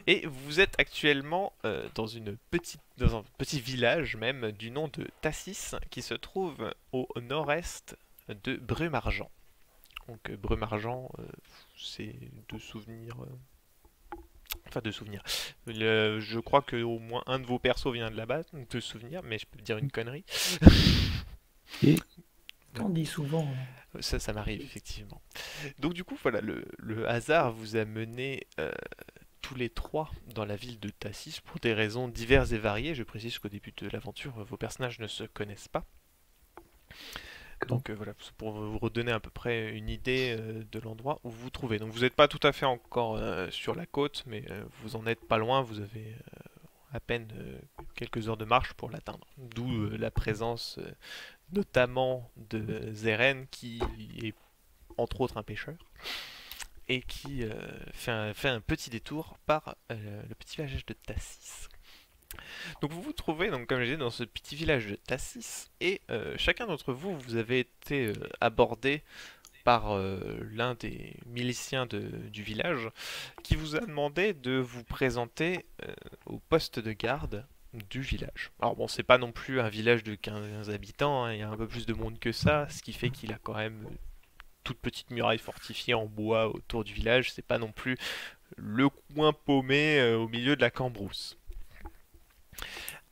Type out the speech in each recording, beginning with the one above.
Et vous êtes actuellement dans un petit village même du nom de Tassis qui se trouve au nord-est de Brumargent. Donc Brumargent, c'est de souvenirs. Enfin, de souvenirs. Je crois que au moins un de vos persos vient de là-bas, donc de souvenirs, mais je peux dire une connerie. Et Ouais, t'en dis souvent. ça m'arrive effectivement. Donc du coup, voilà, le hasard vous a mené tous les trois dans la ville de Tassis pour des raisons diverses et variées. Je précise qu'au début de l'aventure, vos personnages ne se connaissent pas. D'accord. Donc voilà, pour vous redonner à peu près une idée de l'endroit où vous vous trouvez. Donc vous n'êtes pas tout à fait encore sur la côte, mais vous en êtes pas loin. Vous avez à peine quelques heures de marche pour l'atteindre. D'où la présence notamment de Zeren, qui est entre autres un pêcheur et qui fait un petit détour par le petit village de Tassis. Donc vous vous trouvez, donc, comme je disais, dans ce petit village de Tassis, et chacun d'entre vous, vous avez été abordé par l'un des miliciens du village, qui vous a demandé de vous présenter au poste de garde du village. Alors bon, c'est pas non plus un village de 15 habitants, hein, il y a un peu plus de monde que ça, ce qui fait qu'il a quand même toute petite muraille fortifiée en bois autour du village, c'est pas non plus le coin paumé au milieu de la cambrousse.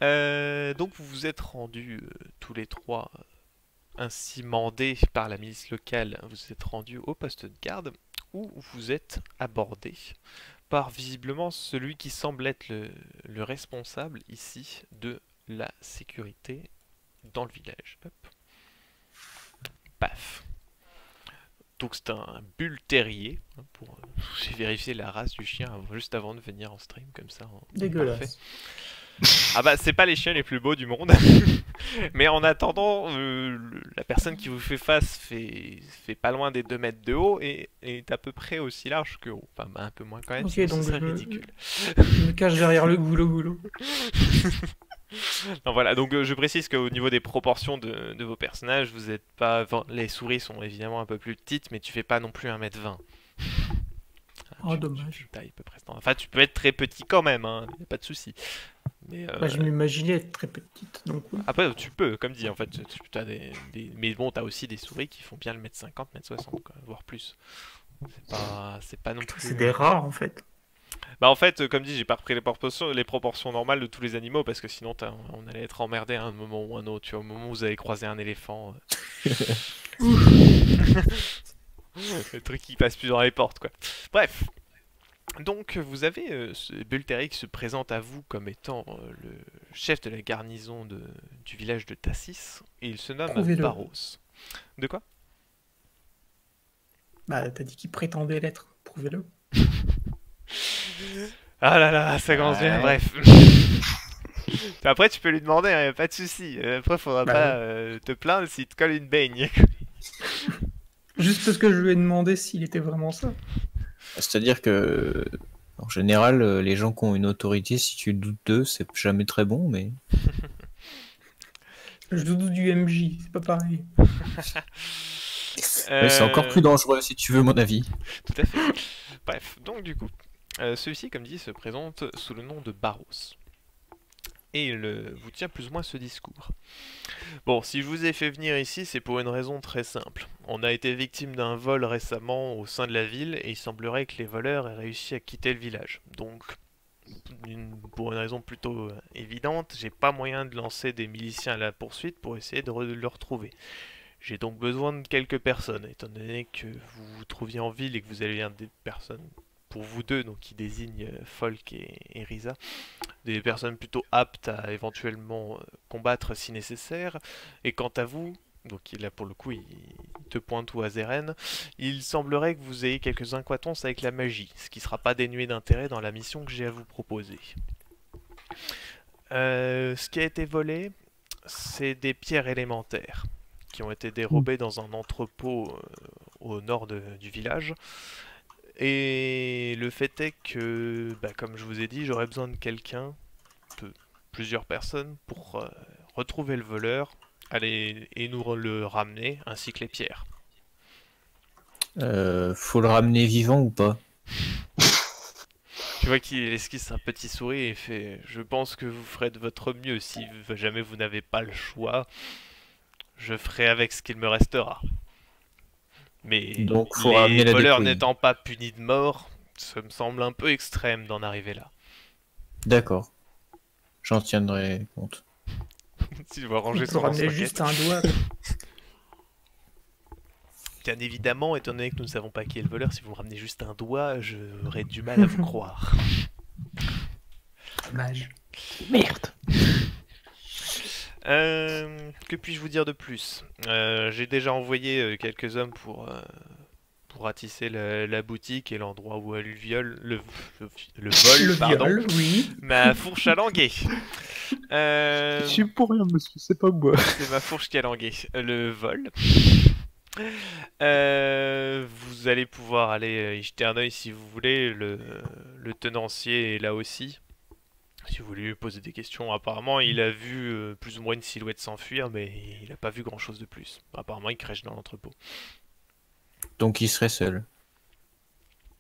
Donc vous vous êtes rendus tous les trois ainsi mandés par la milice locale, vous êtes rendus au poste de garde où vous êtes abordé par visiblement celui qui semble être le responsable ici de la sécurité dans le village. Hop, paf. Donc c'est un bull terrier, hein, j'ai vérifié la race du chien juste avant de venir en stream comme ça, en parfait. Dégueulasse. Ah bah c'est pas les chiens les plus beaux du monde, mais en attendant, la personne qui vous fait face fait pas loin des 2 mètres de haut et est à peu près aussi large que haut. Enfin bah, un peu moins quand même, Ok, sinon ce donc serait ridicule. je me cache derrière le goulot. Non, voilà, donc je précise qu'au niveau des proportions de vos personnages, vous êtes pas. Enfin, les souris sont évidemment un peu plus petites, mais tu fais pas non plus 1,20 m. Oh, Tu dommage. tailles à peu près. Enfin, tu peux être très petit quand même, hein, y a pas de souci. Mais Bah, je m'imaginais être très petite, donc oui. après, tu peux, comme dit, en fait, tu as mais bon, t'as aussi des souris qui font bien le 1,50 m, 1,60 m, quoi, voire plus. C'est pas non C'est plus. des rats, en fait. Bah en fait, comme dit, j'ai pas repris les proportions normales de tous les animaux parce que sinon on allait être emmerdé à un moment ou un autre. Tu vois, au moment où vous allez croiser un éléphant, le truc qui passe plus dans les portes, quoi. Bref, donc vous avez ce Bulteri qui se présente à vous comme étant le chef de la garnison du village de Tassis et il se nomme Prouvez-le. Barros. De quoi? Bah, t'as dit qu'il prétendait l'être. Prouvez-le. Ah là là, ça commence bien. Ouais. Bref. Après, tu peux lui demander, hein, y a pas de souci. Après, faudra Bah, pas te plaindre s'il te colle une baigne. juste parce que je lui ai demandé s'il était vraiment ça. C'est-à-dire que, en général, les gens qui ont une autorité, si tu doutes d'eux, c'est jamais très bon, mais. Je doute du MJ, c'est pas pareil. Mais c'est encore plus Euh, dangereux, si tu veux mon avis. Tout à fait. Bref, donc du coup, celui-ci, comme dit, se présente sous le nom de Barros. Et il vous tient plus ou moins ce discours. Bon, si je vous ai fait venir ici, c'est pour une raison très simple. On a été victime d'un vol récemment au sein de la ville et il semblerait que les voleurs aient réussi à quitter le village. Donc, pour une raison plutôt évidente, j'ai pas moyen de lancer des miliciens à la poursuite pour essayer de le retrouver. J'ai donc besoin de quelques personnes, étant donné que vous vous trouviez en ville et que vous avez des personnes pour vous deux, donc qui désignent Folk et Risa, des personnes plutôt aptes à éventuellement combattre si nécessaire. Et quant à vous, donc là pour le coup il te pointe tout à Zeren, il semblerait que vous ayez quelques incohérences avec la magie, ce qui ne sera pas dénué d'intérêt dans la mission que j'ai à vous proposer. Ce qui a été volé, c'est des pierres élémentaires qui ont été dérobées dans un entrepôt au nord du village. Et le fait est que, bah, comme je vous ai dit, j'aurais besoin de quelqu'un, de plusieurs personnes, pour retrouver le voleur, aller et nous le ramener, ainsi que les pierres. Faut le ramener vivant ou pas? vois qu'il esquisse un petit sourire et fait: je pense que vous ferez de votre mieux. Si jamais vous n'avez pas le choix, je ferai avec ce qu'il me restera. Mais Donc, faut les ramener la voleurs dépouille. n'étant pas punis de mort, ça me semble un peu extrême d'en arriver là. D'accord. J'en tiendrai compte. Tu vas On ranger peut son ramener lance-roquette. juste un doigt. Bien évidemment, étant donné que nous ne savons pas qui est le voleur, si vous me ramenez juste un doigt, j'aurais du mal à vous croire. Dommage. Merde. Que puis-je vous dire de plus? J'ai déjà envoyé quelques hommes pour ratisser la boutique et l'endroit où a eu le vol, Le pardon. viol, oui. Ma fourche à languer. Je suis pour rien, monsieur, c'est pas moi. C'est ma fourche qui a langué. Le vol. Vous allez pouvoir aller y jeter un œil si vous voulez. Le tenancier est là aussi. Si vous voulez lui poser des questions, apparemment il a vu plus ou moins une silhouette s'enfuir, mais il n'a pas vu grand chose de plus. Apparemment il crèche dans l'entrepôt. Donc, il serait seul.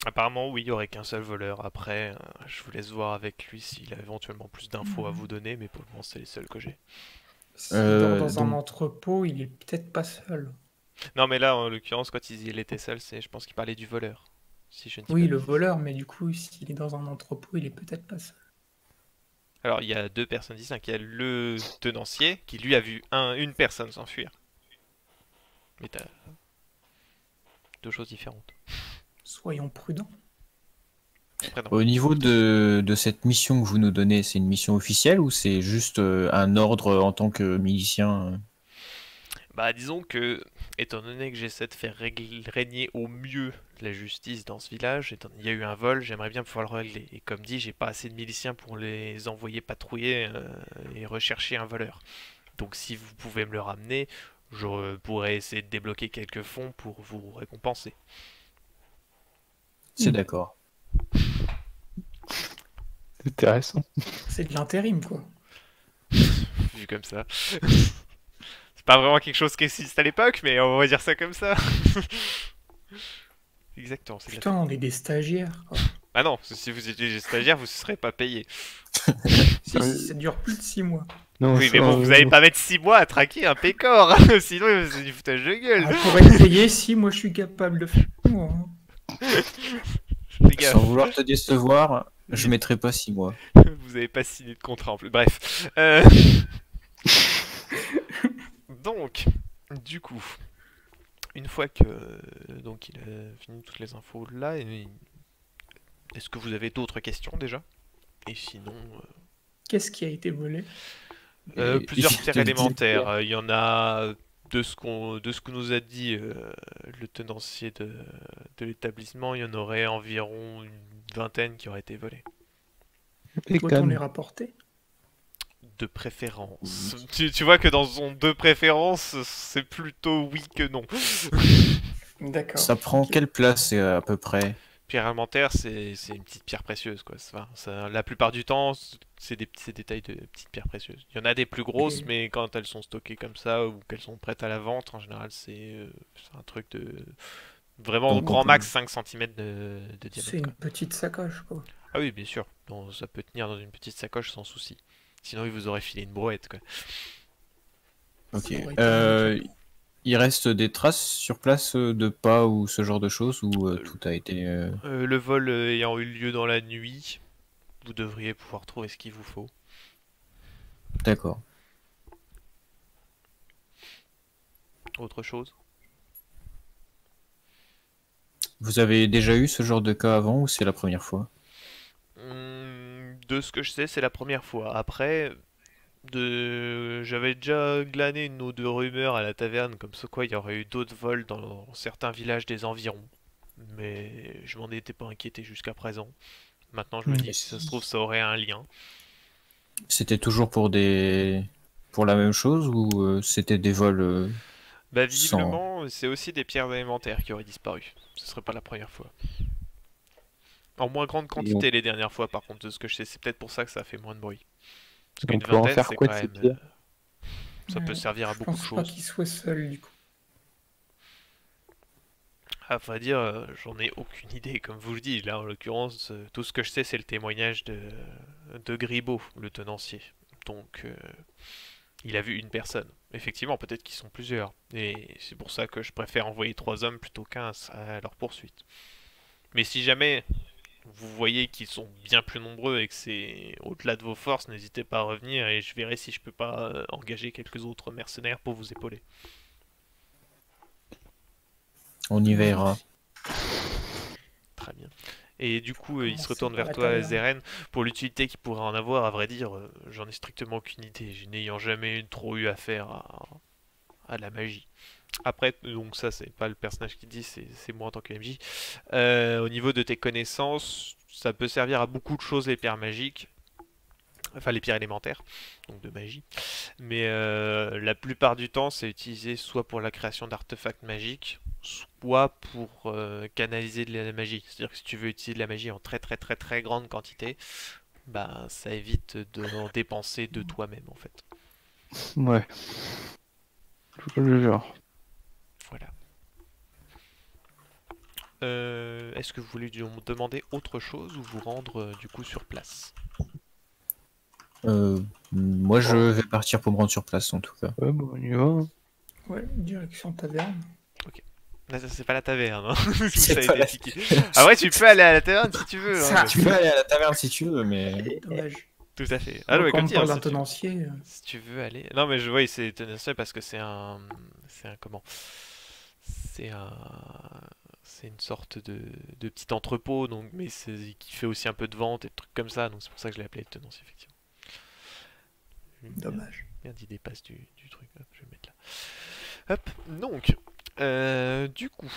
Apparemment oui, il n'y aurait qu'un seul voleur. Après, je vous laisse voir avec lui s'il a éventuellement plus d'infos à vous donner, mais pour le moment c'est les seuls que j'ai. S'il dort dans un donc- entrepôt, il est peut-être pas seul. Non mais là en l'occurrence quand il était seul, je pense qu'il parlait du voleur. Si je ne dis Oui, pas le de- voleur, mais du coup, s'il est dans un entrepôt, il est peut-être pas seul. Alors il y a deux personnes distinctes. Il y a le tenancier qui lui a vu une personne s'enfuir. Mais t'as deux choses différentes. Soyons prudents. Après, non. Au niveau de cette mission que vous nous donnez, c'est une mission officielle ou c'est juste un ordre en tant que milicien Bah disons que, étant donné que j'essaie de faire régner au mieux la justice dans ce village, il y a eu un vol, j'aimerais bien pouvoir le régler. Et comme dit, j'ai pas assez de miliciens pour les envoyer patrouiller et rechercher un voleur. Donc si vous pouvez me le ramener, je pourrais essayer de débloquer quelques fonds pour vous récompenser. C'est d'accord. C'est intéressant. C'est de l'intérim, quoi. Vu comme ça. C'est pas vraiment quelque chose qui existe à l'époque, mais on va dire ça comme ça. Exactement, c'est de la- Putain, on est des stagiaires, quoi. Ah non, si vous étiez stagiaire, vous ne serez pas payé. Si, ça dure plus de 6 mois. Non, Oui, ça, mais bon, vous allez pas mettre 6 mois à traquer un pécor, sinon c'est du foutage de gueule. On pourrait te payer si moi je suis capable de faire moi, hein. Les gars, Sans vouloir te décevoir, je mettrai pas 6 mois. vous avez pas signé de contrat en plus. Bref. Donc, du coup, une fois que donc il a fini toutes les infos là, est-ce que vous avez d'autres questions déjà? Et sinon, Qu'est-ce qui a été volé? plusieurs Et- pierres élémentaires. Il y en a de ce que nous a dit le tenancier de l'établissement, il y en aurait environ une vingtaine qui auraient été volées. Et Doit-on les calme. rapporter? De préférence. Tu vois que dans son de préférence, c'est plutôt oui que non. D'accord. Ça prend Ok. quelle place à peu près? Pierre élémentaire, c'est une petite pierre précieuse, quoi. La plupart du temps, c'est des tailles de petites pierres précieuses. Il y en a des plus grosses, Et- mais quand elles sont stockées comme ça ou qu'elles sont prêtes à la vente, en général, c'est un truc de vraiment au Donc, on grand peut- max 5 cm de diamètre, C'est une quoi. petite sacoche, quoi. Ah oui, bien sûr. Bon, ça peut tenir dans une petite sacoche sans souci. Sinon, il vous aurait filé une brouette, quoi. Ok. Ça aurait été nickel. Il reste des traces sur place de pas ou ce genre de choses ou tout a été. Le vol ayant eu lieu dans la nuit, vous devriez pouvoir trouver ce qu'il vous faut. D'accord. Autre chose? Vous avez déjà eu ce genre de cas avant ou c'est la première fois? De ce que je sais, c'est la première fois. Après, j'avais déjà glané une ou deux rumeurs à la taverne, comme ce quoi il y aurait eu d'autres vols dans certains villages des environs. Mais je m'en étais pas inquiété jusqu'à présent. Maintenant, je me dis, si ça se trouve, ça aurait un lien. C'était toujours pour la même chose ou c'était des vols Bah, sans. visiblement, c'est aussi des pierres élémentaires qui auraient disparu. Ce serait pas la première fois. En moins grande quantité les dernières fois, par contre, de ce que je sais. C'est peut-être pour ça que ça fait moins de bruit. Parce On qu'une peut en vingtaine, faire c'est quoi quand de ces même. pierres? Ça peut servir à Je beaucoup de pense pas choses. qu'il soit seul, du coup. À vrai dire, j'en ai aucune idée, comme vous le dites. Là, en l'occurrence, tout ce que je sais, c'est le témoignage de Gribaud, le tenancier. Donc, il a vu une personne. Effectivement, peut-être qu'ils sont plusieurs. Et c'est pour ça que je préfère envoyer 3 hommes plutôt qu'1 à leur poursuite. Mais si jamais vous voyez qu'ils sont bien plus nombreux et que c'est au-delà de vos forces, n'hésitez pas à revenir et je verrai si je peux pas engager quelques autres mercenaires pour vous épauler. On y verra. Très bien. Et du coup, il se Commencer retourne par vers la toi, taverne. Zeren, pour l'utilité qu'il pourrait en avoir. À vrai dire, j'en ai strictement aucune idée, n'ayant jamais trop eu affaire à la magie. Après, donc ça, c'est pas le personnage qui dit, c'est moi en tant que MJ. Au niveau de tes connaissances, ça peut servir à beaucoup de choses les pierres magiques. Enfin, les pierres élémentaires, donc de magie. Mais la plupart du temps, c'est utilisé soit pour la création d'artefacts magiques, soit pour canaliser de la magie. C'est-à-dire que si tu veux utiliser de la magie en très très très très grande quantité, bah ça évite d'en dépenser de toi-même en fait. Ouais. Tout le genre. Voilà. Est-ce que vous voulez lui demander autre chose ou vous rendre du coup sur place? Moi, je vais partir pour me rendre sur place, en tout cas. Ouais, bon, on y va. Ouais, direction taverne. Là, ça, c'est pas la taverne, hein. C'est Ça a pas été la- piqué. Ah ouais, tu peux aller à la taverne si tu veux. Ça. Hein. Tu peux aller à la taverne si tu veux, mais... Dommage. Tout à fait. Ah non, mais Quand comme on dit, parle hein, d'un tenancier, si tu veux aller. Non, mais je vois, c'est tenancier parce que c'est un comment? C'est un, c'est une sorte de petit entrepôt, donc mais c'est qui fait aussi un peu de vente et de trucs comme ça, donc c'est pour ça que je l'ai appelé tenancier effectivement. dommage. Merde, il dépasse du truc. Hop, je vais le mettre là. Hop, donc, du coup,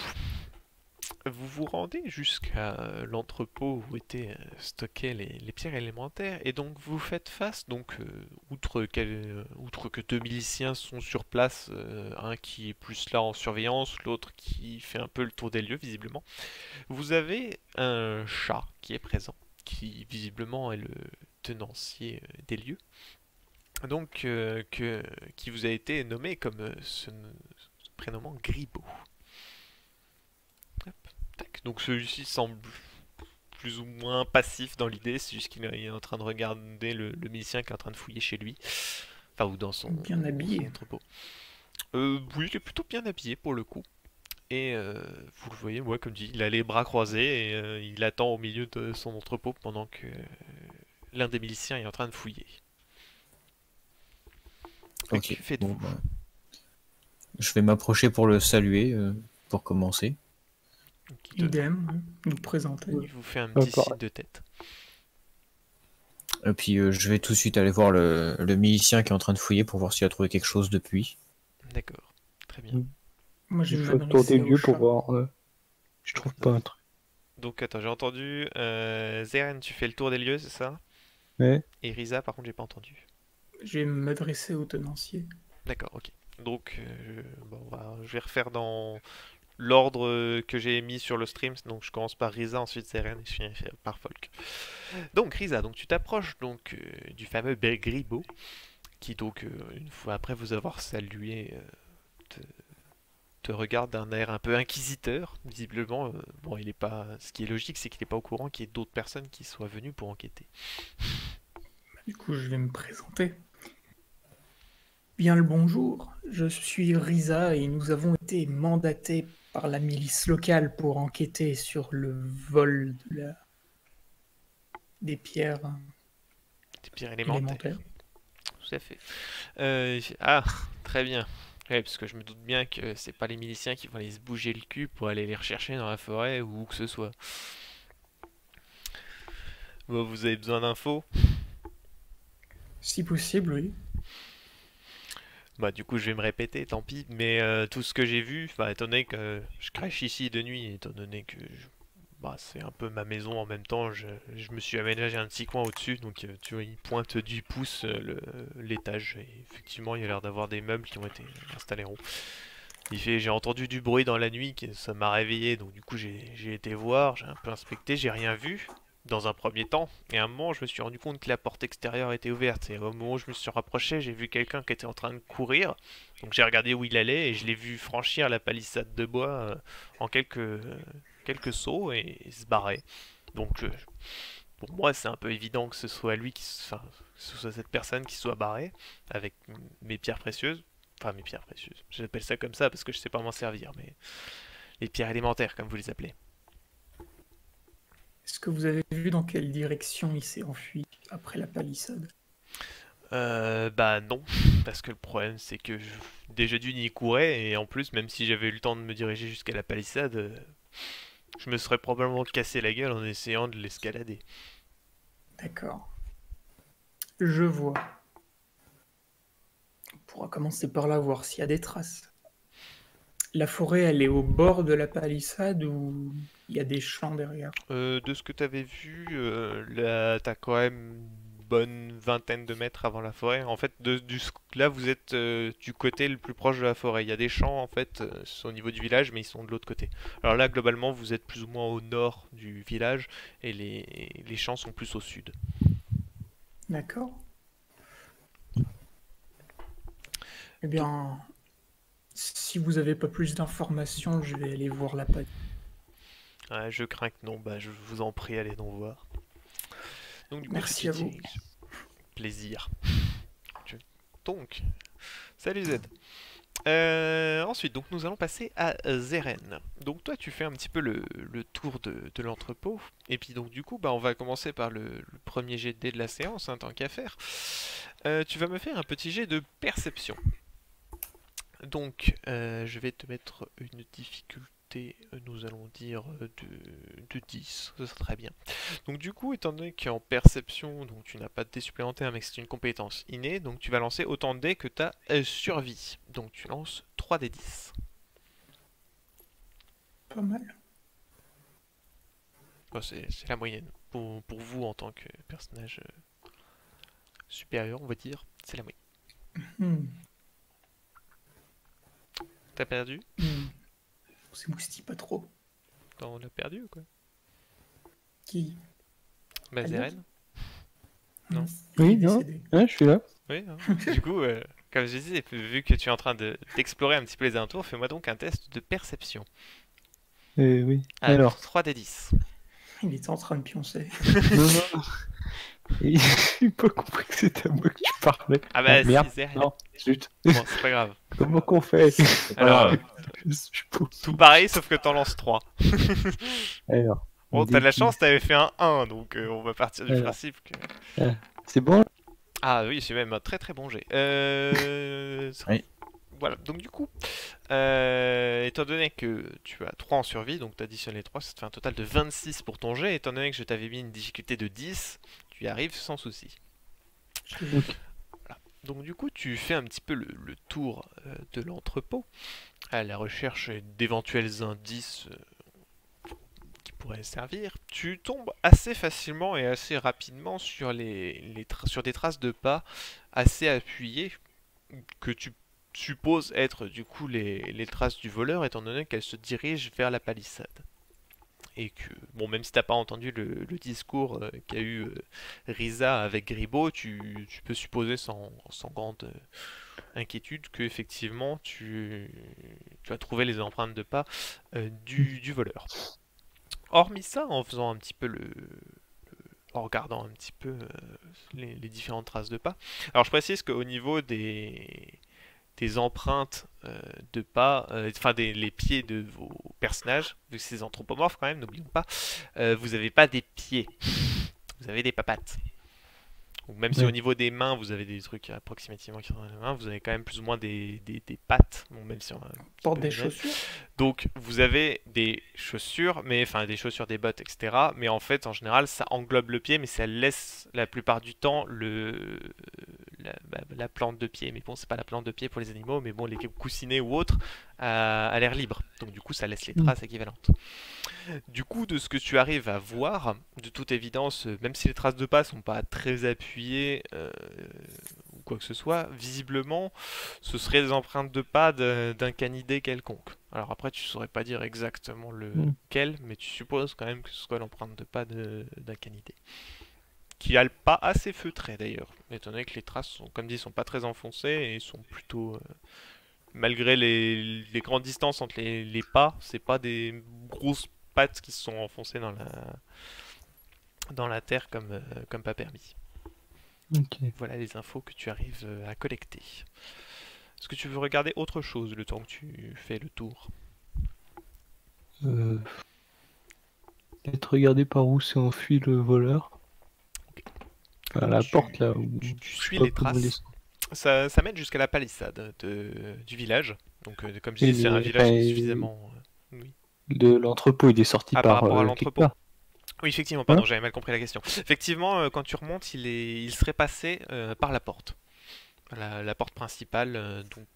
vous vous rendez jusqu'à l'entrepôt où étaient stockées les pierres élémentaires, et donc vous faites face, donc, outre que 2 miliciens sont sur place, un qui est plus là en surveillance, l'autre qui fait un peu le tour des lieux, visiblement, vous avez un chat qui est présent, qui visiblement est le tenancier des lieux. Donc, qui vous a été nommé comme se prénommant Gribaud. Hop, tac. Donc celui-ci semble plus ou moins passif dans l'idée, c'est juste qu'il est en train de regarder le milicien qui est en train de fouiller chez lui. Enfin, ou dans son, Bien habillé. son entrepôt. Oui, il est plutôt bien habillé pour le coup. Et vous le voyez, ouais, comme dit, il a les bras croisés et il attend au milieu de son entrepôt pendant que l'un des miliciens est en train de fouiller. Ok. Que faites-vous? Bon, bah, je vais m'approcher pour le saluer, pour commencer. Donc, il Idem, nous présenter. vous fait un petit pareil. signe de tête. Et puis, je vais tout de suite aller voir le milicien qui est en train de fouiller pour voir s'il a trouvé quelque chose depuis. D'accord, très bien. Mm. Moi, je Je vais fais le tour m'adresser des au lieux chat. pour voir. Je trouve pas un truc. Donc attends, j'ai entendu. Zeren, tu fais le tour des lieux, c'est ça? Ouais. Et Risa, par contre, j'ai pas entendu. Je vais m'adresser au tenancier. D'accord, ok. Donc, bon, je vais refaire dans l'ordre que j'ai mis sur le stream. Donc, je commence par Risa, ensuite Zeren et je finis par Folk. Donc, Risa, donc tu t'approches donc du fameux Gribaud, qui donc, une fois après vous avoir salué, te regarde d'un air un peu inquisiteur, visiblement. Bon, il est pas. Ce qui est logique, c'est qu'il n'est pas au courant qu'il y ait d'autres personnes qui soient venues pour enquêter. Du coup, je vais me présenter. Bien le bonjour, je suis Risa et nous avons été mandatés par la milice locale pour enquêter sur le vol des pierres Des pierres élémentaires. élémentaires. Tout à fait. Très bien. Ouais, parce que je me doute bien que c'est pas les miliciens qui vont aller se bouger le cul pour aller les rechercher dans la forêt ou où que ce soit. Bon, vous avez besoin d'infos? Si possible, oui. Bah du coup je vais me répéter, tant pis, mais tout ce que j'ai vu, bah, étant donné que je crèche ici de nuit, étant donné que bah, c'est un peu ma maison en même temps, je me suis aménagé un petit coin au-dessus, donc tu vois, il pointe du pouce l'étage, et effectivement il y a l'air d'avoir des meubles qui ont été installés en haut. Il fait, j'ai entendu du bruit dans la nuit, ça m'a réveillé, donc du coup j'ai été voir, j'ai un peu inspecté, j'ai rien vu, dans un premier temps, et à un moment, je me suis rendu compte que la porte extérieure était ouverte. Et au moment où je me suis rapproché, j'ai vu quelqu'un qui était en train de courir. Donc j'ai regardé où il allait et je l'ai vu franchir la palissade de bois en quelques sauts et se barrer. Donc pour moi, c'est un peu évident que ce soit lui enfin, que ce soit cette personne qui soit barrée avec mes pierres précieuses. Enfin, mes pierres précieuses. J'appelle ça comme ça parce que je sais pas m'en servir, mais les pierres élémentaires, comme vous les appelez. Est-ce que vous avez vu dans quelle direction il s'est enfui après la palissade? Bah non, parce que le problème c'est que déjà d'une il courait et en plus même si j'avais eu le temps de me diriger jusqu'à la palissade, je me serais probablement cassé la gueule en essayant de l'escalader. D'accord. Je vois. On pourra commencer par là, voir s'il y a des traces. La forêt, elle est au bord de la palissade ou il y a des champs derrière? De ce que t'avais vu, là t'as quand même une bonne vingtaine de mètres avant la forêt. En fait, là vous êtes du côté le plus proche de la forêt. Il y a des champs en fait, c'est au niveau du village, mais ils sont de l'autre côté. Alors là, globalement, vous êtes plus ou moins au nord du village et les champs sont plus au sud. D'accord. Eh bien, si vous n'avez pas plus d'informations, je vais aller voir la palissade. Ouais, je crains que non, bah je vous en prie, allez donc voir. Donc du coup, Merci tu à vous. diriges. Plaisir. Donc, salut Z. Ensuite, donc nous allons passer à Zeren. Donc toi, tu fais un petit peu le tour de l'entrepôt. Et puis donc du coup, bah, on va commencer par le premier jet de dés de la séance, hein, tant qu'à faire. Tu vas me faire un petit jet de perception. Donc, je vais te mettre une difficulté, nous allons dire, de 10. Ça sera très bien. Donc du coup, étant donné qu'en perception, donc tu n'as pas de dés supplémentaires, mais que c'est une compétence innée, donc tu vas lancer autant de dés que ta survie. Donc tu lances 3 des 10. Pas mal. Bon, c'est la moyenne. Pour vous, en tant que personnage supérieur, on va dire, c'est la moyenne. Hmm. T'as perdu? On s'émoustille pas trop. On l'a perdu ou quoi? Qui? Bah, Zeren? Non. Oui, Il est non. décédé. Ouais, je suis là. Oui, hein. Du coup, comme je disais, vu que tu es en train d'explorer un petit peu les alentours, fais-moi donc un test de perception. Oui. Ah, Alors. 3 des 10. Il était en train de pioncer. Non, non. J'ai pas compris que c'était à moi que tu parlais. Ah bah, merde. si, Zeren. Non, zut. Bon, c'est pas grave. Comment qu'on fait? Alors, Je suis pas- tout pareil, sauf que t'en lances 3. Alors. Bon, t'as de la chance, t'avais fait un 1, donc on va partir du Alors. principe que... C'est bon? Ah oui, c'est même un très très bon jet. Oui. Voilà, donc du coup, étant donné que tu as 3 en survie, donc tu additionnes les 3, ça te fait un total de 26 pour ton jet. Étant donné que je t'avais mis une difficulté de 10, tu y arrives sans souci. Voilà. Donc du coup, tu fais un petit peu le tour de l'entrepôt, à la recherche d'éventuels indices qui pourraient servir. Tu tombes assez facilement et assez rapidement sur, sur des traces de pas assez appuyées que tu supposes être du coup les traces du voleur, étant donné qu'elle se dirige vers la palissade. Et que, bon, même si t'as pas entendu le discours qu'a eu Risa avec Gribaud, tu peux supposer sans grande inquiétude que effectivement tu as trouvé les empreintes de pas du voleur. Hormis ça, en faisant un petit peu en regardant un petit peu les différentes traces de pas. Alors je précise qu'au niveau des empreintes de pas, enfin les pieds de vos personnages, vu que c'est des anthropomorphes quand même, n'oublions pas, vous n'avez pas des pieds, vous avez des papates. Donc même si au niveau des mains vous avez des trucs approximativement qui sont dans les mains, vous avez quand même plus ou moins des pattes, bon, même si on porte des chaussures. Donc vous avez des chaussures, mais enfin des chaussures, des bottes, etc. Mais en fait, en général, ça englobe le pied, mais ça laisse la plupart du temps la plante de pied. Mais bon, c'est pas la plante de pied pour les animaux, mais bon, les coussinets ou autres à l'air libre. Donc du coup, ça laisse les traces équivalentes. Du coup, de ce que tu arrives à voir, de toute évidence, même si les traces de pas sont pas très appuyées, quoi que ce soit, visiblement, ce serait des empreintes de pas d'un canidé quelconque. Alors après, tu saurais pas dire exactement lequel, mais tu supposes quand même que ce soit l'empreinte de pas d'un canidé. Qui a le pas assez feutré d'ailleurs, étant donné que les traces sont, comme dit, sont pas très enfoncées et sont plutôt, malgré les grandes distances entre les pas, c'est pas des grosses pattes qui se sont enfoncées dans la terre comme pas permis. Ok. Voilà les infos que tu arrives à collecter. Est-ce que tu veux regarder autre chose le temps que tu fais le tour? Peut-être regarder par où s'est enfui le voleur. À la porte là. Où, Tu je sais suis pas les comment traces. descendre. Ça mène jusqu'à la palissade du village. Donc comme je Et dis, c'est un village qui est suffisamment... oui. de l'entrepôt, il est sorti Par par rapport à quelque l'entrepôt. part. Oui, effectivement, Hein pardon, j'avais mal compris la question. Effectivement, quand tu remontes, il serait passé par la porte. La porte principale, donc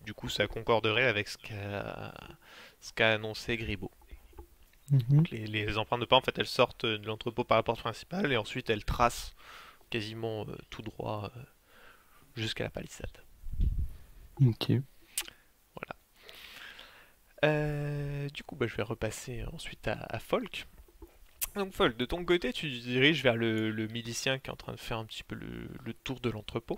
du coup ça concorderait avec ce qu'a annoncé Gribaud. Mhm. Donc, les empreintes de pas, en fait, elles sortent de l'entrepôt par la porte principale et ensuite elles tracent quasiment tout droit jusqu'à la palissade. Ok. Voilà. Du coup, je vais repasser ensuite à Folk. Donc Folk, de ton côté, tu te diriges vers le milicien qui est en train de faire un petit peu le tour de l'entrepôt,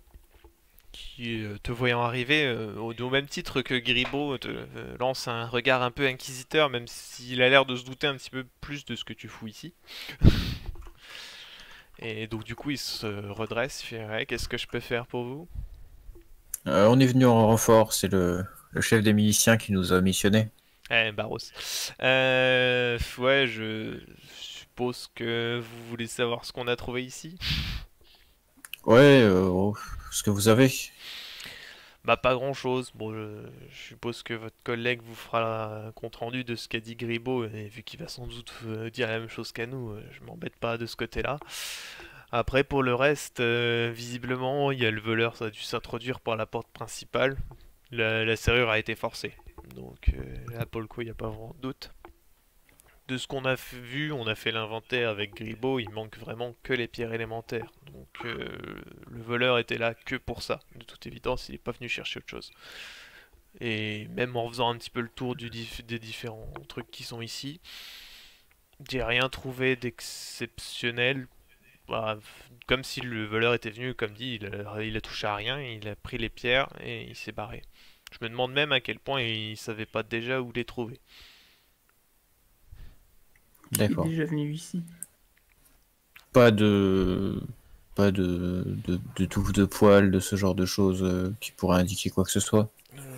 qui, te voyant arriver, au même titre que Gribaud, te lance un regard un peu inquisiteur, même s'il a l'air de se douter un petit peu plus de ce que tu fous ici. Et donc du coup, il se redresse, il fait ouais, qu'est-ce que je peux faire pour vous? On est venu en renfort, c'est le chef des miliciens qui nous a missionnés. Barros. Ouais, je suppose que vous voulez savoir ce qu'on a trouvé ici. Ouais, ce que vous avez. Bah pas grand-chose. Bon, je suppose que votre collègue vous fera un compte-rendu de ce qu'a dit Gribaud, et vu qu'il va sans doute dire la même chose qu'à nous, je m'embête pas de ce côté-là. Après, pour le reste, visiblement, il y a le voleur, ça a dû s'introduire par la porte principale. La serrure a été forcée. Donc là, pour le coup, il n'y a pas vraiment de doute. De ce qu'on a vu, on a fait l'inventaire avec Gribaud, il manque vraiment que les pierres élémentaires. Donc le voleur était là que pour ça. De toute évidence, il n'est pas venu chercher autre chose. Et même en faisant un petit peu le tour des différents trucs qui sont ici, j'ai rien trouvé d'exceptionnel. Bah, comme si le voleur était venu, comme dit, il a touché à rien, il a pris les pierres et il s'est barré. Je me demande même à quel point il savait pas déjà où les trouver. Qui est D'accord. déjà venu ici. Pas de de touffe de poils, de ce genre de choses qui pourraient indiquer quoi que ce soit.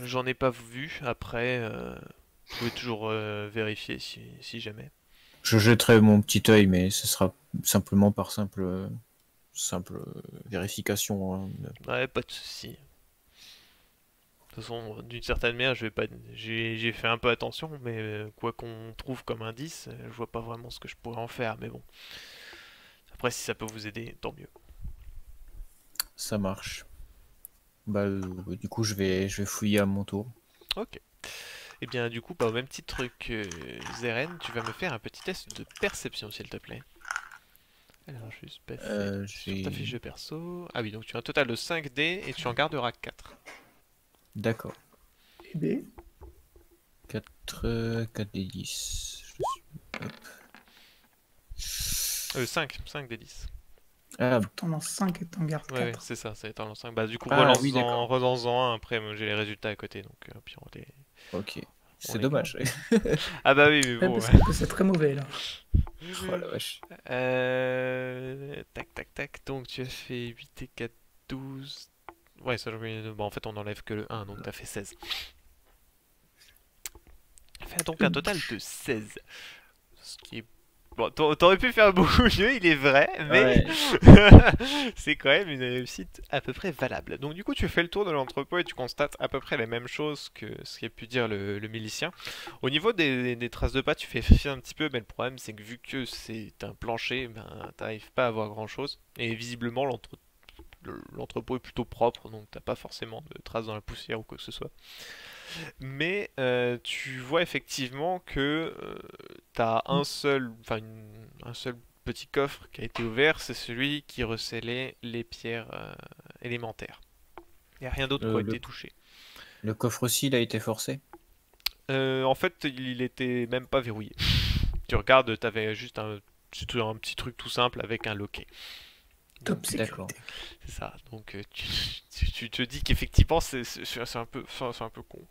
J'en ai pas vu, après, vous pouvez toujours vérifier si jamais. Je jetterai mon petit œil, mais ce sera simplement par simple vérification, hein. Ouais, pas de souci. De toute façon, d'une certaine manière, je vais pas, j'ai fait un peu attention, mais quoi qu'on trouve comme indice, je vois pas vraiment ce que je pourrais en faire, mais bon. Après, si ça peut vous aider, tant mieux. Ça marche. Bah, du coup, je vais fouiller à mon tour. Ok. Et bien, du coup, au même titre que Zeren, tu vas me faire un petit test de perception, s'il te plaît. Alors, je vais juste passer sur ta fiche de perso. Ah oui, donc tu as un total de 5 dés et tu en garderas 4. D'accord. Eh bien, 4 des 10. Hop. 5 des 10. Ah, t'en lances 5 et t'en gardes Ouais, 4. c'est ça, ça va être en 5. Bah, du coup, Ah, oui, d'accord. relance-en un, après, moi, j'ai les résultats à côté, donc puis on les... ok. On C'est les dommage. Ah bah oui, mais Ouais, bon, parce ouais. que c'est très mauvais là. Oh la vache. Tac, tac, tac. Donc tu as fait 8 et 4, 12. Ouais, ça, bon, en fait, on enlève que le 1, donc t'as fait 16. Fait donc un total de 16. Ce qui est... Bon, t'aurais pu faire beaucoup mieux, il est vrai, mais c'est quand même une réussite à peu près valable. Donc du coup, tu fais le tour de l'entrepôt et tu constates à peu près les mêmes choses que ce qu'a pu dire le milicien. Au niveau des traces de pas, tu fais fier un petit peu, mais le problème c'est que vu que c'est un plancher, ben, t'arrives pas à voir grand chose. Et visiblement, l'entrepôt est plutôt propre, donc t'as pas forcément de traces dans la poussière ou quoi que ce soit. Mais tu vois effectivement que t'as un seul petit coffre qui a été ouvert, c'est celui qui recelait les pierres élémentaires. Il n'y a rien d'autre qui a été touché. Le coffre-ci, il a été forcé? En fait, il était même pas verrouillé. Tu regardes, t'avais juste un petit truc tout simple avec un loquet. Top D'accord. sécurité. C'est ça. Donc tu te dis qu'effectivement c'est un peu con.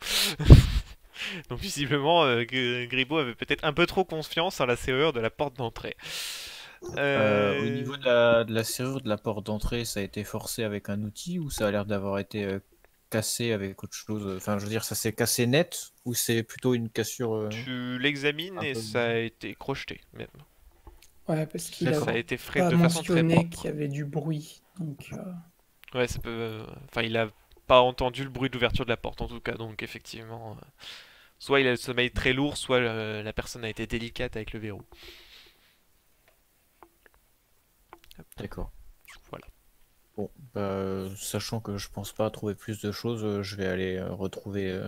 Donc visiblement Gribaud avait peut-être un peu trop confiance en la serrure de la porte d'entrée. Au niveau de la serrure de la porte d'entrée, ça a été forcé avec un outil ou ça a l'air d'avoir été cassé avec autre chose? Enfin, je veux dire, ça s'est cassé net ou c'est plutôt une cassure Tu l'examines un et peu- ça a été crocheté même. Ouais, parce qu'il Ça a a été fait pas de façon très mentionné propre. qu'il y avait du bruit. Donc, Ouais, ça peut. Enfin, il a pas entendu le bruit d'ouverture de la porte en tout cas, donc effectivement, soit il a le sommeil très lourd, soit la personne a été délicate avec le verrou. D'accord. Voilà. Bon, bah, sachant que je pense pas trouver plus de choses, je vais aller retrouver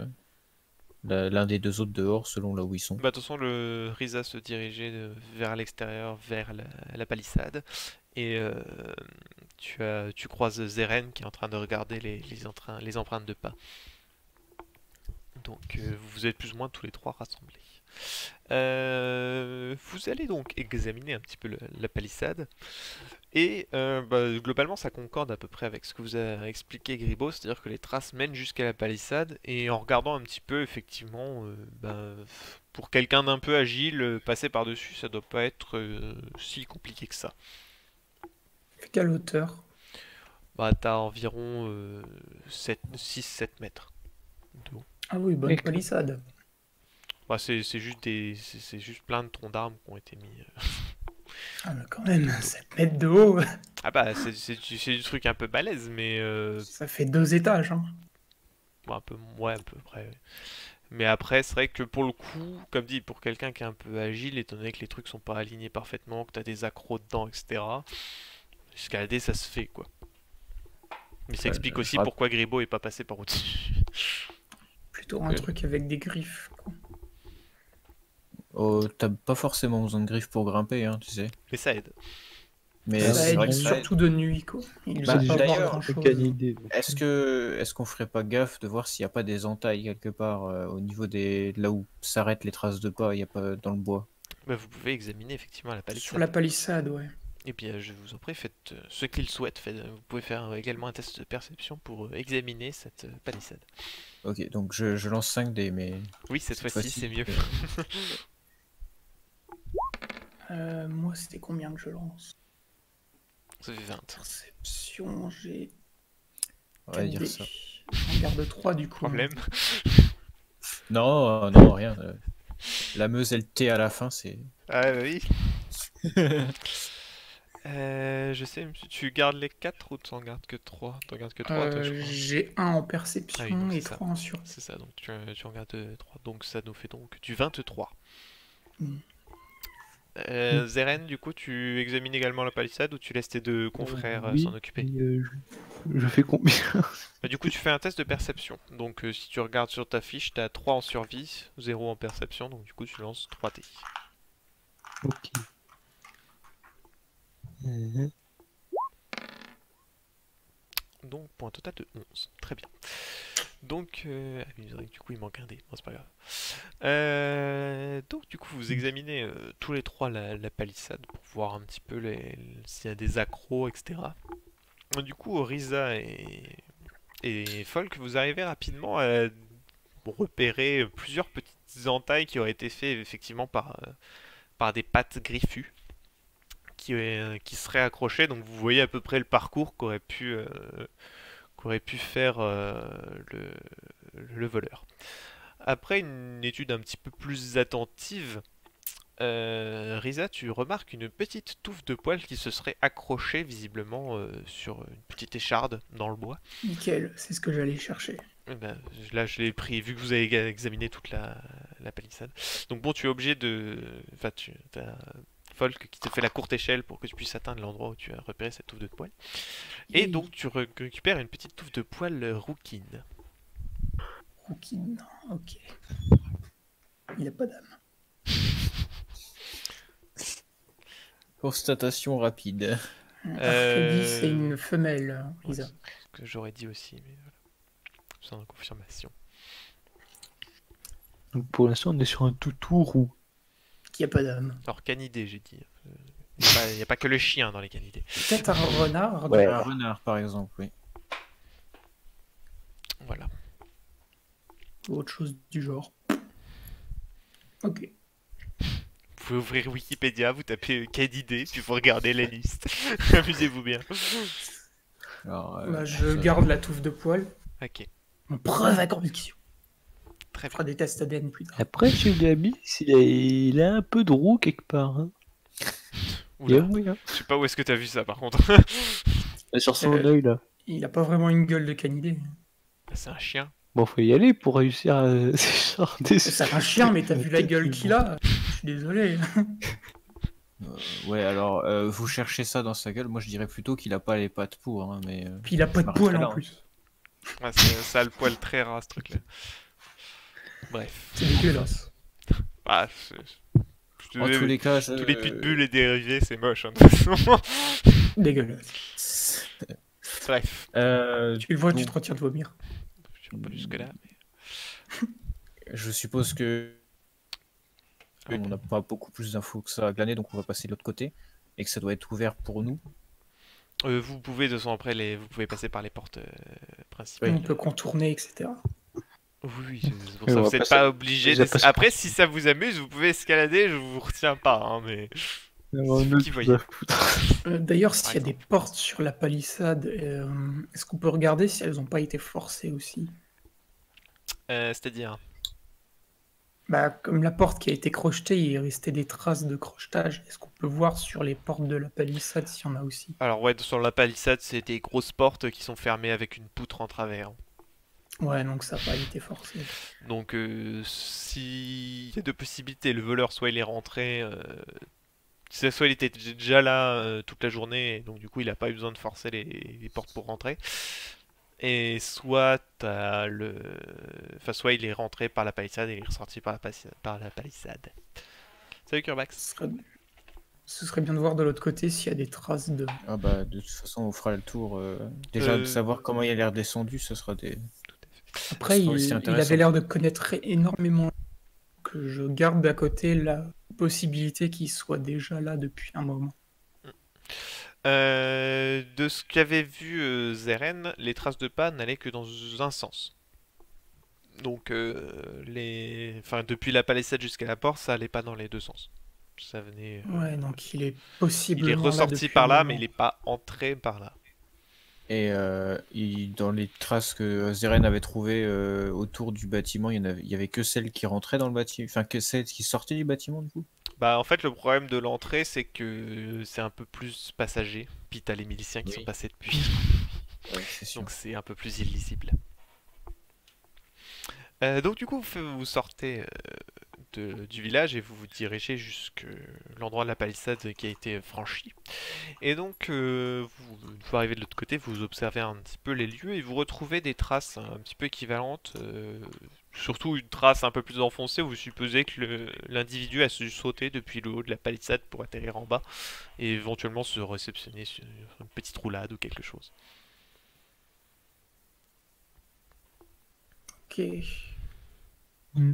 l'un des deux autres dehors selon là où ils sont. Bah, de toute façon, le Risa se dirigeait vers l'extérieur, vers la palissade, et tu croises Zeren qui est en train de regarder les empreintes de pas. Donc vous êtes plus ou moins tous les trois rassemblés. Vous allez donc examiner un petit peu la palissade. Et bah, globalement, ça concorde à peu près avec ce que vous a expliqué Gribaud, c'est-à-dire que les traces mènent jusqu'à la palissade. Et en regardant un petit peu, effectivement, bah, pour quelqu'un d'un peu agile, passer par-dessus, ça doit pas être si compliqué que ça. quelle hauteur? Bah, t'as environ 6-7 mètres de haut. Ah oui, bonne Et- palissade. Bah, c'est juste c'est juste plein de troncs d'arbres qui ont été mis. Ah, mais quand même, 7 mètres de haut, Ah bah, c'est du truc un peu balèze, mais ça fait 2 étages. Hein. bon, un peu, ouais, à peu près. Ouais. Mais après, c'est vrai que pour le coup, comme dit, pour quelqu'un qui est un peu agile, étant donné que les trucs sont pas alignés parfaitement, que t'as des accros dedans, etc., escalader, ça se fait, quoi. Mais ça Ouais, explique je aussi rap- pourquoi Gribaud est pas passé par au-dessus. Plutôt un Ok. truc avec des griffes. Quoi. Oh, t'as pas forcément besoin de griffes pour grimper, hein, tu sais. Mais ça aide. Mais Ah, Ça c'est aide vrai que ça aide. surtout de nuit. Quoi. Il Bah, ne pas voir d'ailleurs, grand-chose. Aucune idée. Donc, est-ce qu'on ferait pas gaffe de voir s'il n'y a pas des entailles quelque part au niveau des là où s'arrêtent les traces de pas, il y a pas dans le bois. Bah, vous pouvez examiner effectivement la Sur palissade. la palissade, ouais. Et bien, je vous en prie, faites ce qu'il souhaite. Vous pouvez faire également un test de perception pour examiner cette palissade. Ok, donc je lance 5 dés, mais Oui, cette fois-ci, c'est mieux. Moi, c'était combien que je lance? Ça fait 20. Perception, j'ai On va 4 dire dés. ça. J'en garde 3 du coup. Problème. Non, non, rien. La Meuse, elle T à la fin, c'est. Ah oui. Je sais, tu gardes les 4 ou tu en gardes que 3? Tu en gardes que 3, toi, je crois. J'ai 1 en Ah perception oui, donc et c'est ça. 3 en survie. C'est ça, donc tu en gardes 3. Donc ça nous fait donc du 23. Mm. Zeren, du coup, tu examines également la palissade ou tu laisses tes deux confrères oui, s'en occuper? et, je fais combien? Bah, du coup, tu fais un test de perception. Donc si tu regardes sur ta fiche, tu as 3 en survie, 0 en perception, donc du coup tu lances 3 dés. Ok. Donc pour un total de 11. Très bien. Donc, ah oui, c'est vrai que du coup il manque un dé, bon, c'est pas grave. Donc du coup vous examinez tous les trois la palissade pour voir un petit peu s'il y a des accros, etc. Du coup, Risa et Folk, vous arrivez rapidement à repérer plusieurs petites entailles qui auraient été faites effectivement par des pattes griffues qui seraient accrochées. Donc vous voyez à peu près le parcours qu'aurait pu faire le voleur. Après une étude un petit peu plus attentive, Risa, tu remarques une petite touffe de poils qui se serait accrochée visiblement sur une petite écharde dans le bois. Nickel, c'est ce que j'allais chercher. Eh ben, là, je l'ai pris, vu que vous avez examiné toute la palissade. Donc bon, tu es obligé de... Enfin, t'as Folk qui te fait la courte échelle pour que tu puisses atteindre l'endroit où tu as repéré cette touffe de poils. Et donc, tu récupères une petite touffe de poils rouquine. Rouquine, ok. Il a pas d'âme. Constatation rapide. Archédie, c'est une femelle, Lisa. que j'aurais dit aussi, mais voilà. Sans confirmation. Donc pour l'instant, on est sur un toutou roux. Qui a pas d'âme. Alors, canidé, j'ai dit. Il n'y a pas que le chien dans les canidés. Peut-être un renard. Ouais. Un renard, par exemple, oui. Voilà. Ou autre chose du genre. Ok. Vous pouvez ouvrir Wikipédia, vous tapez canidé, puis vous regardez la liste. Amusez-vous bien. Alors, Bah, je garde la touffe de poil. Ok, En preuve à conviction. très On bien. fera des tests ADN plus tard. Après, chez Gabi, il a un peu de roux quelque part. Hein. Il y a Oula, moyen. je sais pas où est-ce que t'as vu ça par contre. Sur son Euh, œil là. Il a pas vraiment une gueule de canidé. C'est un chien. Bon, faut y aller pour réussir à. genre des- C'est un chien, mais t'as vu la gueule qu'il a? Je suis désolé. ouais, alors, vous cherchez ça dans sa gueule, moi je dirais plutôt qu'il a pas les pattes pour, hein, mais... Puis il a pas je de m'arrêterai poil là, en hein. plus. Ouais, ça a le poil très ras ce truc-là. Bref. C'est dégueulasse. Ah, En tous les cas, je... tous les pitbulls et dérivés, c'est moche, hein, de toute façon. Dégueulasse. Bref. Tu le vois, tu bon, te retiens de vomir. Je ne pas jusque-là. je suppose que... Mais... On n'a pas beaucoup plus d'infos que ça à glaner, donc on va passer de l'autre côté. Et que ça doit être ouvert pour nous. Vous pouvez, de toute façon, après, vous pouvez passer par les portes principales. On peut contourner, etc. Oui, c'est pour Mais ça, on vous va n'êtes passer- pas obligé. déjà passer- Après, si ça vous amuse, vous pouvez escalader, je vous retiens pas, hein, mais. On vous a qui tout voyez. à foutre. D'ailleurs, Par s'il y a des portes sur la palissade, est-ce qu'on peut regarder si elles n'ont pas été forcées aussi? C'est-à-dire. Bah, comme la porte qui a été crochetée, il est resté des traces de crochetage. Est-ce qu'on peut voir sur les portes de la palissade s'il y en a aussi? Alors, ouais, sur la palissade, c'est des grosses portes qui sont fermées avec une poutre en travers. Ouais, donc ça n'a pas été forcé. Donc, s'il y a deux possibilités, le voleur, soit il est rentré, soit il était déjà là toute la journée, et donc du coup il n'a pas eu besoin de forcer les portes pour rentrer, et soit soit il est rentré par la palissade et il est ressorti par la palissade. Salut Kurbax. Ce serait bien de voir de l'autre côté s'il y a des traces de... Ah bah, de toute façon, on fera le tour. Déjà, de savoir comment il a l'air descendu, ce sera des... Après, Ça sera aussi il intéressant. avait l'air de connaître énormément, que je garde d'à côté la possibilité qu'il soit déjà là depuis un moment. De ce qu'avait vu Zeren, les traces de pas n'allaient que dans un sens. Donc, depuis la palissade jusqu'à la porte, ça allait pas dans les deux sens. Ça venait. Ouais, donc il est Il possiblement est là ressorti depuis par un là, moment. mais il est pas entré par là. Et dans les traces que Zeren avait trouvées autour du bâtiment, il y avait que celles qui rentraient dans le bâtiment, enfin que celles qui sortaient du bâtiment du coup. Bah, en fait, le problème de l'entrée, c'est que c'est un peu plus passager. Puis t'as les miliciens qui Oui. sont passés depuis. Ouais, c'est sûr. Donc c'est un peu plus illisible. Donc du coup, vous sortez du village et vous vous dirigez jusqu'à l'endroit de la palissade qui a été franchi. Et donc, une fois arrivé de l'autre côté, vous observez un petit peu les lieux et vous retrouvez des traces un petit peu équivalentes. Surtout une trace un peu plus enfoncée où vous supposez que l'individu a su sauter depuis le haut de la palissade pour atterrir en bas et éventuellement se réceptionner sur une petite roulade ou quelque chose. Ok. Hmm.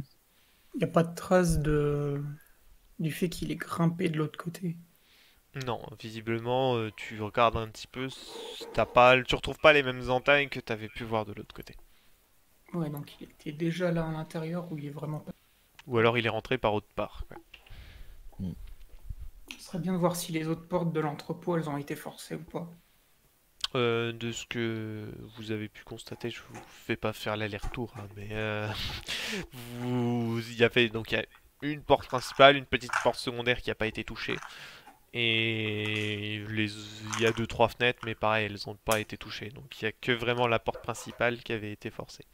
Il n'y a pas de trace du fait qu'il est grimpé de l'autre côté. Non, visiblement, tu regardes un petit peu, tu retrouves pas les mêmes entailles que tu avais pu voir de l'autre côté. Ouais, donc il était déjà là à l'intérieur où il est vraiment pas... Ou alors il est rentré par autre part, quoi. Ce serait bien de voir si les autres portes de l'entrepôt, elles ont été forcées ou pas. De ce que vous avez pu constater, je vous fais pas faire l'aller-retour, hein, mais il y a une porte principale, une petite porte secondaire qui n'a pas été touchée, et il y a 2-3 fenêtres, mais pareil, elles n'ont pas été touchées, donc il n'y a que vraiment la porte principale qui avait été forcée.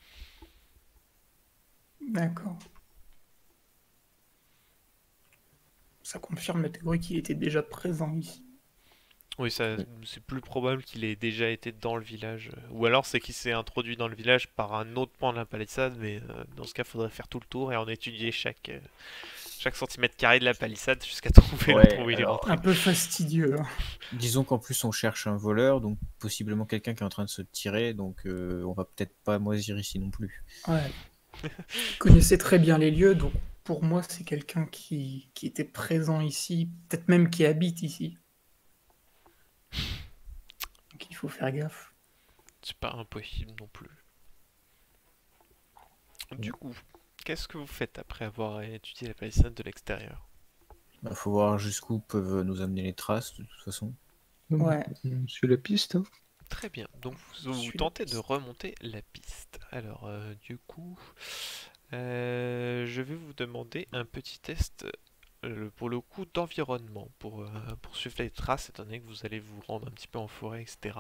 D'accord. Ça confirme la théorie qu'il était déjà présent ici. Oui, c'est plus probable qu'il ait déjà été dans le village, ou alors c'est qu'il s'est introduit dans le village par un autre pan de la palissade, mais dans ce cas, il faudrait faire tout le tour et en étudier chaque chaque centimètre carré de la palissade jusqu'à trouver Ouais, l'endroit où il est alors, rentré. Un peu fastidieux. Hein. Disons qu'en plus on cherche un voleur, donc possiblement quelqu'un qui est en train de se tirer, donc on va peut-être pas moisir ici non plus. Ouais. Il connaissait très bien les lieux, donc pour moi, c'est quelqu'un qui était présent ici, peut-être même qui habite ici. Donc il faut faire gaffe. C'est pas impossible non plus. Du coup, qu'est-ce que vous faites après avoir étudié la palissade de l'extérieur? Il faut voir jusqu'où peuvent nous amener les traces, de toute façon. Ouais. On suit la piste. Hein. Très bien, donc vous Suis la tentez de piste. remonter la piste. Alors, du coup, je vais vous demander un petit test, pour le coup, d'environnement, pour suivre les traces, étant donné que vous allez vous rendre un petit peu en forêt, etc.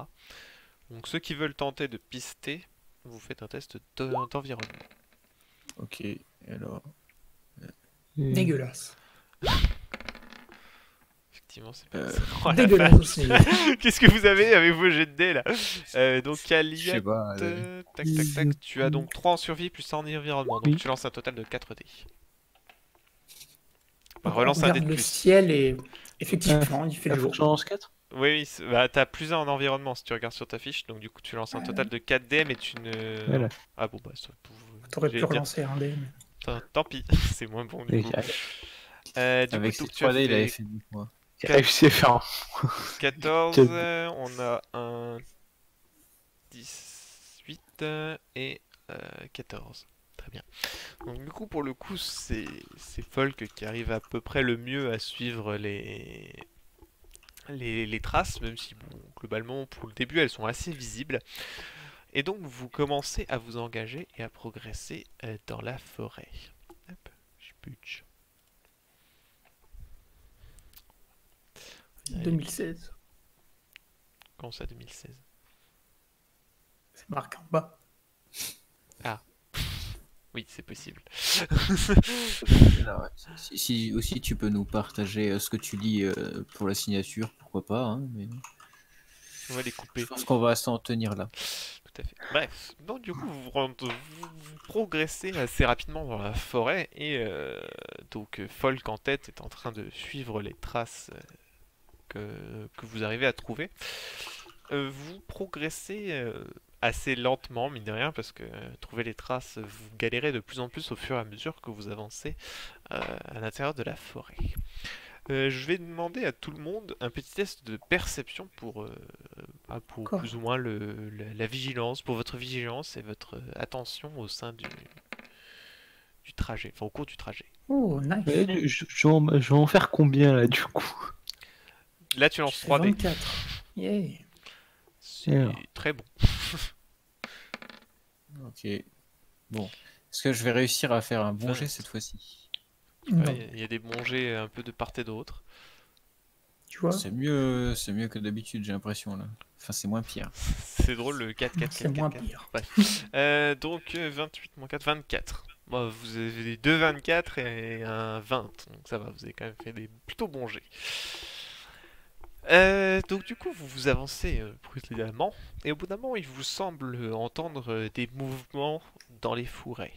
Donc, ceux qui veulent tenter de pister, vous faites un test d'environnement. Ok, alors... Et- Dégueulasse. Effectivement, c'est pas... Euh, Oh la Dégueulasse vache. aussi. Qu'est-ce que vous avez avec vos jets de dés, là? Donc, je sais Aliette, pas... tac, tac, tac, tu as donc 3 en survie plus 1 en environnement, donc Oui. tu lances un total de 4 dés. On Relance un dé regarde de le plus. ciel et effectivement, il fait le Faut jour. que j'en lance 4. Oui, oui, bah t'as plus 1 en environnement si tu regardes sur ta fiche, donc du coup tu lances un total de 4 dés, mais tu ne... Voilà. Ah bon, bah ça... T'aurais pu j'allais dire- relancer un dé. Mais... Tant pis, c'est moins bon du Et coup. Du Avec coup, ses donc, tu as 3D, il avait fait fait 10 mois. j'ai réussi à faire un. 14, Quel- on a un 18 et 14. Très bien. Donc du coup, pour le coup, c'est Folk qui arrive à peu près le mieux à suivre les traces, même si, bon, globalement, pour le début, elles sont assez visibles. Et donc, vous commencez à vous engager et à progresser dans la forêt. Hop, je butch. 2016. Comment ça, 2016? C'est marqué en bas. Oui, c'est possible. Alors, si aussi tu peux nous partager ce que tu lis pour la signature, pourquoi pas, hein, mais On va les couper. je pense qu'on va s'en tenir là. Tout à fait. Bref, donc du coup, vous progressez assez rapidement dans la forêt et donc Folk en tête est en train de suivre les traces que vous arrivez à trouver. Vous progressez assez lentement, mine de rien, parce que trouver les traces, vous galérez de plus en plus au fur et à mesure que vous avancez à l'intérieur de la forêt. Je vais demander à tout le monde un petit test de perception pour Quoi plus ou moins la vigilance, pour votre vigilance et votre attention au sein du trajet, enfin au cours du trajet. Oh, nice. Ouais, je vais en faire combien là du coup? Là, tu lances J'ai 3 dés. 24. Yeah. C'est Alors. très bon. Ok. Bon. Est-ce que je vais réussir à faire un bon Ouais. jet cette fois-ci? Non, Il y a des bons jets un peu de part et d'autre. tu vois, C'est mieux que d'habitude, j'ai l'impression là. Enfin, c'est moins pire. C'est drôle le 4, 4, 4, c'est 4, moins 4. pire. Donc 28 moins 4, 24. Bon, vous avez deux 24 et un 20, donc ça va, vous avez quand même fait des plutôt bons jets. Donc du coup, vous avancez prudemment, et au bout d'un moment, il vous semble entendre des mouvements dans les fourrés.